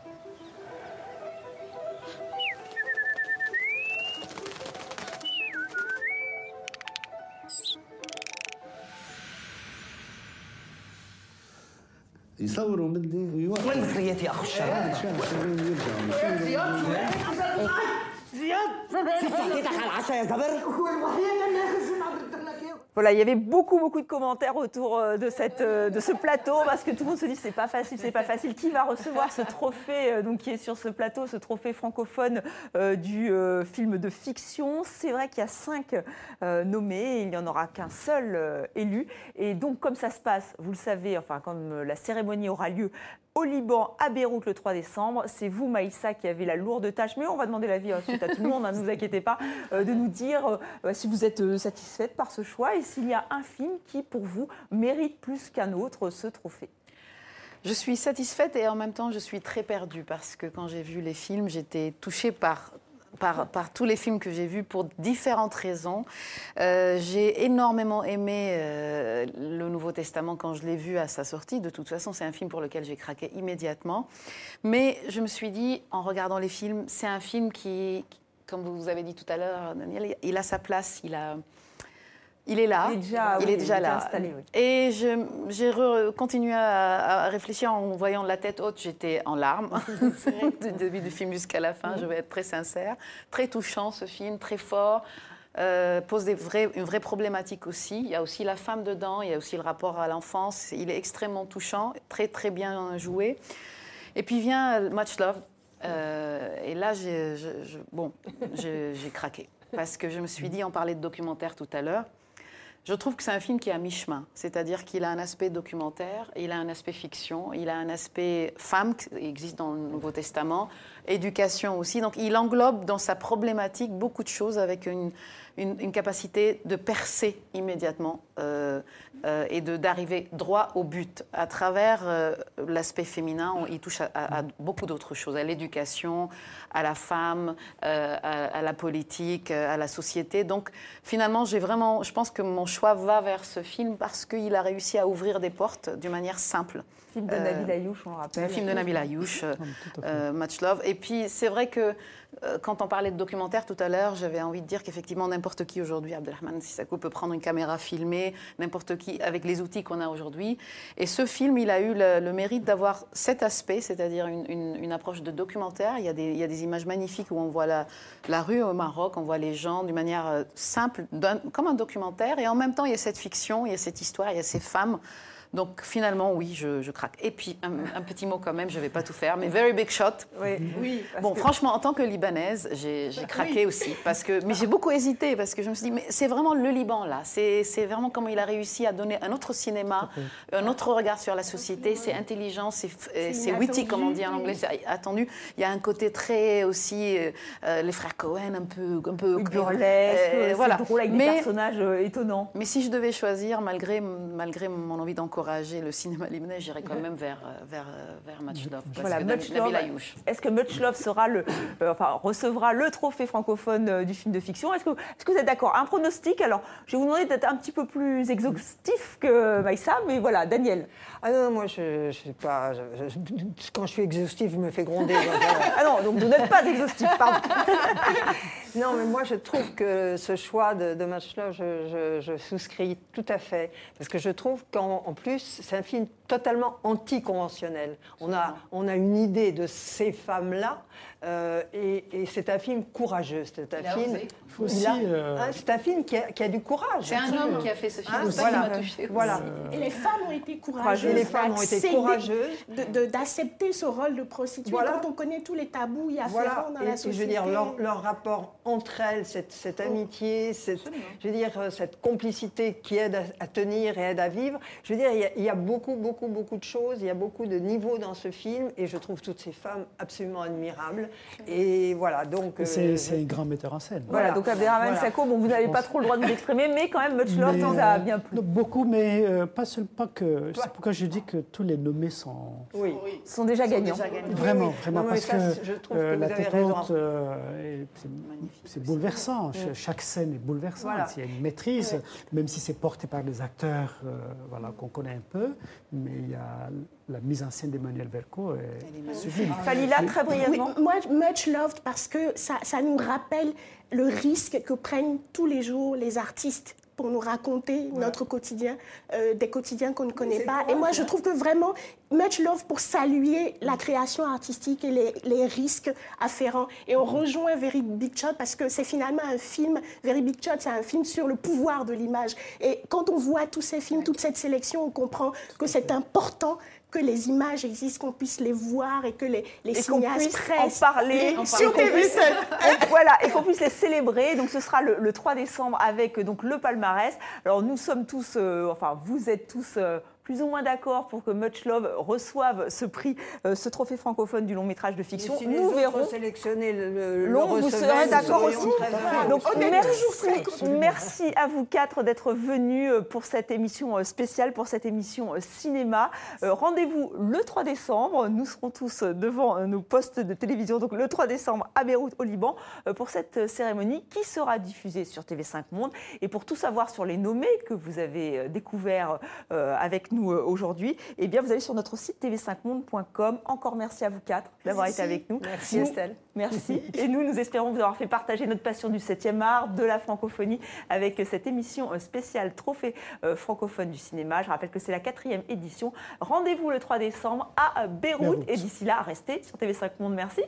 يصوروا بدي وين ذكريات يا اخو الشباب؟ Voilà, il y avait beaucoup de commentaires autour de ce plateau parce que tout le monde se dit c'est pas facile. Qui va recevoir ce trophée donc qui est sur ce plateau, ce trophée francophone du film de fiction? C'est vrai qu'il y a 5 nommés, il n'y en aura qu'un seul élu. Et donc comme ça se passe, vous le savez, enfin comme la cérémonie aura lieu au Liban, à Beyrouth le 3 décembre. C'est vous, Maïssa, qui avez la lourde tâche, mais on va demander l'avis ensuite à tout le monde, ne vous inquiétez pas, de nous dire si vous êtes satisfaite par ce choix et s'il y a un film qui, pour vous, mérite plus qu'un autre ce trophée. Je suis satisfaite et en même temps, je suis très perdue parce que quand j'ai vu les films, j'étais touchée par tous les films que j'ai vus pour différentes raisons. J'ai énormément aimé le Nouveau Testament quand je l'ai vu à sa sortie. De toute façon, c'est un film pour lequel j'ai craqué immédiatement. Mais je me suis dit, en regardant les films, c'est un film qui, comme vous avez dit tout à l'heure, Daniel, il a sa place, il est là, il est déjà là. Installé, oui. Et j'ai continué à réfléchir en voyant la tête haute, j'étais en larmes. C'est vrai que du début du film jusqu'à la fin, je vais être très sincère. Très touchant ce film, très fort. Pose une vraie problématique aussi. Il y a aussi la femme dedans, il y a aussi le rapport à l'enfance. Il est extrêmement touchant, très bien joué. Et puis vient Much Love. Et là, j'ai craqué. Parce que je me suis dit, on parlait de documentaire tout à l'heure, je trouve que c'est un film qui est à mi-chemin. C'est-à-dire qu'il a un aspect documentaire, il a un aspect fiction, il a un aspect femme qui existe dans le Nouveau Testament, éducation aussi. Donc il englobe dans sa problématique beaucoup de choses avec une capacité de percer immédiatement et d'arriver droit au but. À travers l'aspect féminin, il touche à beaucoup d'autres choses, à l'éducation, à la femme, à la politique, à la société. Donc finalement, je pense que mon choix va vers ce film parce qu'il a réussi à ouvrir des portes d'une manière simple. Film de Nabil Ayouch, on le rappelle. Le film de Nabil Ayouch, Much Love. Et puis c'est vrai que quand on parlait de documentaire tout à l'heure, j'avais envie de dire qu'effectivement n'importe qui aujourd'hui, Abderrahmane Sissako peut prendre une caméra, filmer, n'importe qui avec les outils qu'on a aujourd'hui. Et ce film, il a eu le mérite d'avoir cet aspect, c'est-à-dire une approche de documentaire. Il y a des images magnifiques où on voit la rue au Maroc, on voit les gens d'une manière simple, comme un documentaire. Et en même temps, il y a cette fiction, il y a cette histoire, il y a ces femmes. Donc finalement, oui, je craque. Et puis, un petit mot quand même, je ne vais pas tout faire, mais Very Big Shot. Oui, bon, franchement, en tant que Libanaise, j'ai craqué aussi. Mais j'ai beaucoup hésité, parce que je me suis dit, mais c'est vraiment le Liban, là. C'est vraiment comment il a réussi à donner un autre cinéma, un autre regard sur la société. C'est intelligent, c'est witty, comme on dit en anglais, c'est attendu. Il y a un côté très aussi, les frères Cohen, un peu burlesque, voilà. C'est drôle avec des personnages étonnants. Mais si je devais choisir, malgré mon envie d'en encourager le cinéma libanais, j'irais quand même vers Much Love. Voilà, Much Love. Est-ce que Much Love recevra le trophée francophone du film de fiction? Est-ce que vous êtes d'accord? Un pronostic? Alors, je vais vous demander d'être un petit peu plus exhaustif que Maïssa, mais voilà, Daniel. Ah non, moi, je sais pas. Quand je suis exhaustif, je me fais gronder. Ah non, donc vous n'êtes pas exhaustif, pardon. Non, mais moi, je trouve que ce choix de Much Love, je souscris tout à fait. Parce que je trouve qu'en plus, c'est un film totalement anticonventionnel. On a une idée de ces femmes-là, et c'est un film courageux. C'est un film qui a du courage. C'est un homme qui a fait ce film. C'est ça qui m'a touchée. Voilà. Et les femmes ont été courageuses. D'accepter ce rôle de prostituée. Quand on connaît tous les tabous afférents dans la société. Je veux dire, leur rapport entre elles, cette amitié, cette complicité qui aide à tenir et aide à vivre. Je veux dire, il y a beaucoup de choses, il y a beaucoup de niveaux dans ce film, et je trouve toutes ces femmes absolument admirables. Et voilà, donc... C'est un grand metteur en scène. Voilà, donc Abderrahmane Sako, bon, vous n'avez pas trop le droit de vous exprimer, mais quand même, Much Love vous a bien plu. Beaucoup, mais pas seulement que... C'est pourquoi je dis que tous les nommés sont déjà gagnants. Vraiment, parce que la tête haute, c'est bouleversant. Chaque scène est bouleversante. Il y a une maîtrise, même si c'est porté par des acteurs qu'on connaît un peu, mais il y a la mise en scène d'Emmanuel Verco est sublime. Falila, très brièvement. Oui, moi, Much Loved, parce que ça nous rappelle le risque que prennent tous les jours les artistes pour nous raconter notre quotidien, des quotidiens qu'on ne connaît pas. Et moi, je trouve que vraiment, Much Love pour saluer la création artistique et les risques afférents. Et on rejoint Very Big Shot parce que c'est finalement un film, Very Big Shot, c'est un film sur le pouvoir de l'image. Et quand on voit tous ces films, toute cette sélection, on comprend que c'est important que les images existent, qu'on puisse les voir et que les cinéastes en parler sur TV7. Voilà, et qu'on puisse les célébrer. Donc ce sera le 3 décembre avec donc le palmarès. Alors nous sommes tous, vous êtes tous plus ou moins d'accord pour que Much Love reçoive ce prix, ce trophée francophone du long métrage de fiction. Si nous verrons sélectionner le vous serez d'accord aussi. Donc merci à vous quatre d'être venus pour cette émission spéciale, pour cette émission cinéma. Rendez-vous le 3 décembre. Nous serons tous devant nos postes de télévision, donc le 3 décembre à Beyrouth au Liban, pour cette cérémonie qui sera diffusée sur TV5 Monde. Et pour tout savoir sur les nommés que vous avez découverts avec nous aujourd'hui, eh bien vous allez sur notre site tv5monde.com. Encore merci à vous quatre d'avoir été avec nous. Merci Estelle. Merci. Et nous espérons vous avoir fait partager notre passion du 7e art, de la francophonie, avec cette émission spéciale Trophée francophone du cinéma. Je rappelle que c'est la 4e édition. Rendez-vous le 3 décembre à Beyrouth. Et d'ici là, restez sur TV5 Monde. Merci.